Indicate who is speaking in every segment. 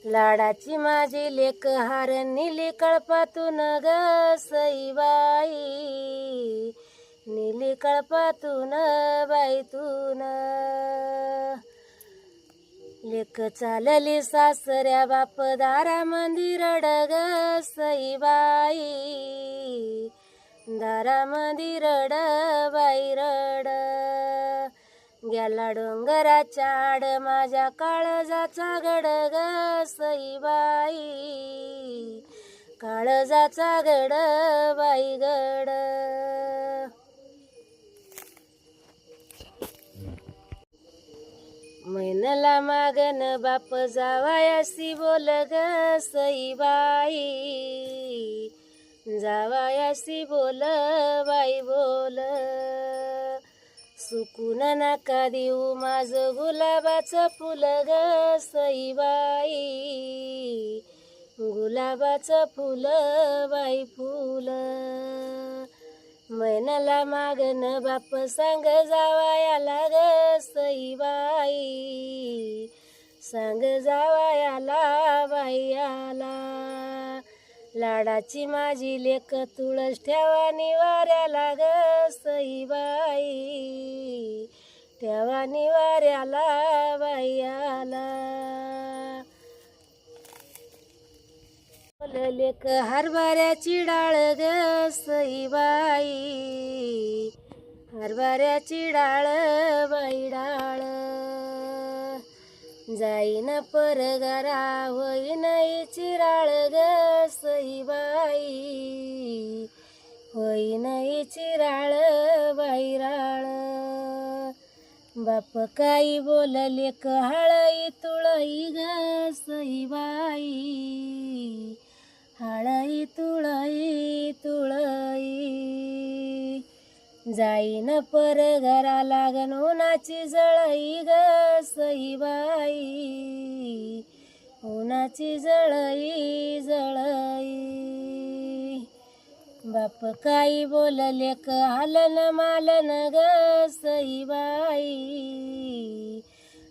Speaker 1: लाडाची माझी लेक हार निली कळपातून ग सईबाई, निली कळपातून बाईतून लेक चालली सासऱ्या बाप दारा मंदिर डग सईबाई, दारा मंदिर बाई रड गेला डोंगराच्या आड माझ्या काळजाचा गडग सईबाई, काळजाचा गड बाई गड मैनला मागन बाप जावायासी बोल ग सईबाई, जावायासी बोल बाई बोल सुकून नका देऊ माझं गुलाबाचं फुल ग सईबाई, गुलाबाचं फुल बाई फुल मैनला मागन बाप सांग जावायाला ग सईबाई, सांग जावायाला बाई आला लाडाची माझी लेक तुळस ठेवा निवाऱ्याला ग सईबाई, ठेवा निवाऱ्याला बाई आला लेक हरभऱ्याची डाळ ग सईबाई, हरभऱ्याची डाळ बाई डाळ जाईन परगरा होईन चिराळ ग सईबाई, होईन चिराळ बाई राळ बाप काही बोलले हळई तुळई ग सईबाई, हळई तुळई तुळई जाईन परगरा लागन उन्हाची जळई ग सईबाई, उन्हाची जळई जळई बाप काही बोलले हलन मालन ग सईबाई,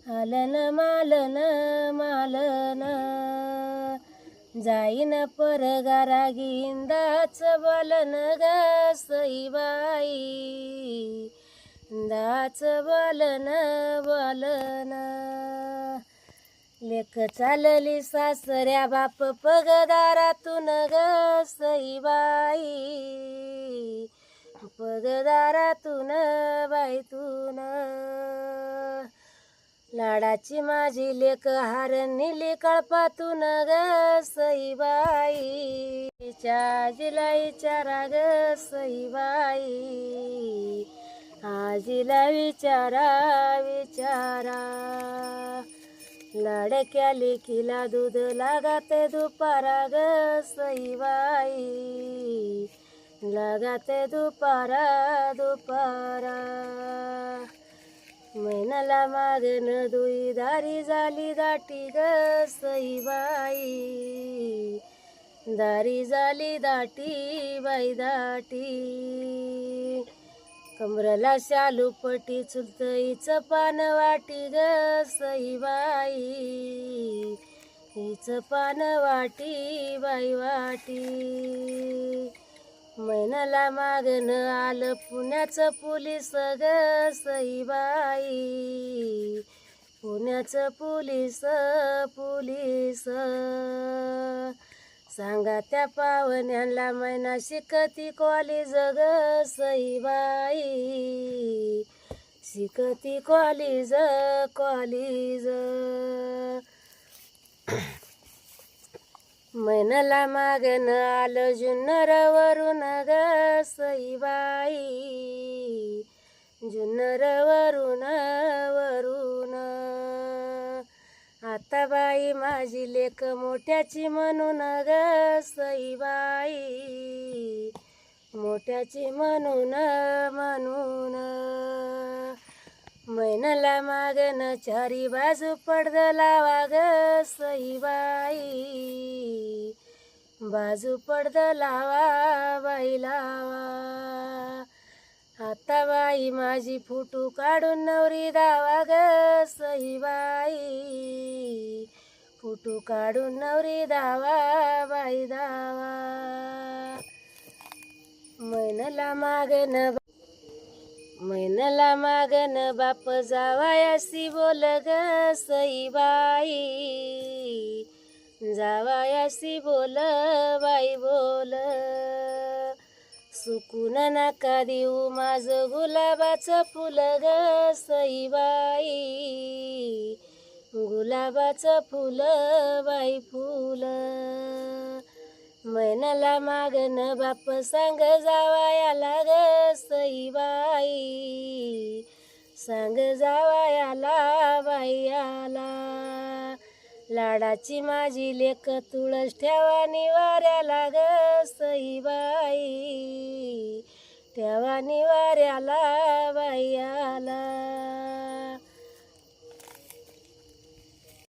Speaker 1: हलन मालन मालन जाईन परगारा गिंदाच बलन ग सईबाई, दाच बलन बलन लेक चालली सासऱ्या बाप पगदारातून ग सईबाई, पगदारातून बाईतून लाडाची माझी लेक हार निली कळपातून ग सईबाई, आजीला विचारा ग सईबाई, आजीला विचारा विचारा लाडक्या लेकीला दूध लागते दुपारा ग सईबाई, लागते दुपारा दुपारा मैनला मागन दुई दारी झाली दाटी ग सईबाई, दारी झाली दाटी बाई दाटी कमरला शालू पटी चुलतईचं पान वाटी ग सईबाई, हिचं पान वाटी बाई वाटी मैनला मागन आलं पुण्याचं पोलीस ग सईबाई, पुण्याचं पोलीस पोलीस सांगा त्या पाहुण्यांना मैना शिकती कॉलेज ग सईबाई, शिकती कॉलेज कॉलेज मैनला मागन आलं जुन्नरवरून ग सईबाई, जुन्नरवरून वरून आता बाई माझी लेक मोठ्याची म्हणून ग सईबाई, मोठ्याची म्हणून म्हणून मैनला मागन चारी बाजू पडद लावा ग सईबाई, बाजू पडद लावा बाई लावा आता बाई माझी फोटो काढून नवरी दावा ग सईबाई, फोटो फोटो काढून नवरी दावा बाई दावा. मैनला मागन बाप जावायासी बोल ग सईबाई. जावायासी बोल बाई बोल. सुकून नका देऊ माझं गुलाबाचं फुल ग सईबाई. गुलाबाचं फुल बाई फुल. मैनला मागन बाप सांग जावायाला ग सईबाई. सांग जावायाला बाई आला. लाडाची माझी लेक तुळस ठेवा निवाऱ्याला ग सईबाई. ठेवा निवाऱ्याला बाई आला.